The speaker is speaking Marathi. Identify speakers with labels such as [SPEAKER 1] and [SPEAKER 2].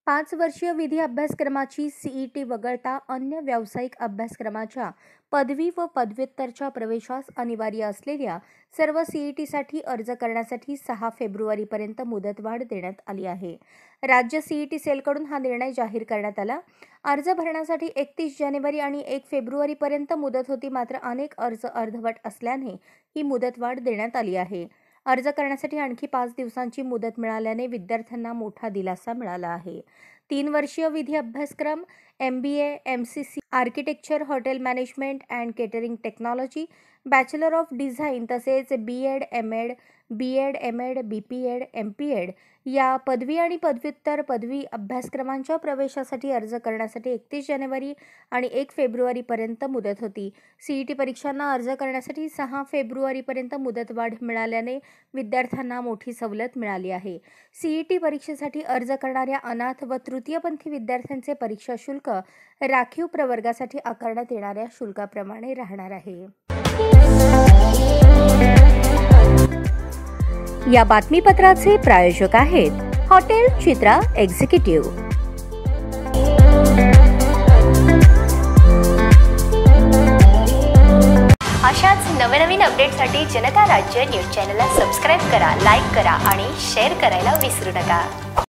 [SPEAKER 1] 5 वर्षीय विधी अभ्यासक्रमाची सीईटी वगळता अन्य व्यावसायिक अभ्यासक्रमाच्या पदवी व पदव्युत्तरच्या प्रवेशास अनिवार्य असलेल्या सर्व सीईटीसाठी अर्ज करण्यासाठी 6 फेब्रुवारीपर्यंत मुदतवाढ देण्यात आली आहे. राज्य सीईटी सेलकडून हा निर्णय जाहीर करण्यात आला. अर्ज भरण्यासाठी 31 जानेवारी आणि 1 फेब्रुवारीपर्यंत मुदत होती. मात्र अनेक अर्ज अर्धवट असल्याने ही मुदतवाढ देण्यात आली आहे. अर्ज करण्यासाठी आणखी 5 दिवसांची मुदत मिळाल्याने विद्यार्थ्यांना मोठा दिलासा मिळाला आहे. 3 वर्षीय विधी अभ्यासक्रम MBA, MCC, architecture, hotel management and catering technology, bachelor of design तसेच B.Ed, M.Ed, B.Ed, M.Ed, B.Ped, M.Ped या पदवी आणि पदव्युत्तर पदवी अभ्यासक्रमांच्या प्रवेशासाठी अर्ज करण्यासाठी 31 जानेवारी आणि 1 फेब्रुवारीपर्यंत मुदत होती. सीईटी परीक्षांना अर्ज करण्यासाठी 6 फेब्रुवारीपर्यंत मुदतवाढ मिळाल्याने विद्यार्थ्यांना मोठी सवलत मिळाली आहे. सीईटी परीक्षेसाठी अर्ज करणाऱ्या अनाथ व तृतीयपंथी विद्यार्थ्यांचे परीक्षा शुल्क राखीव प्रवर्गासाठी आकारण्यात येणाऱ्या शुल्काप्रमाणे राहणार आहे. या बातमीपत्राचे प्रायोजक आहेत हॉटेल चित्रा एक्झिक्युटिव्ह.
[SPEAKER 2] अशाच नवनवीन अपडेटसाठी जनता राज्य न्यूज चॅनलला सबस्क्राईब करा, लाईक करा आणि शेअर करायला विसरू नका.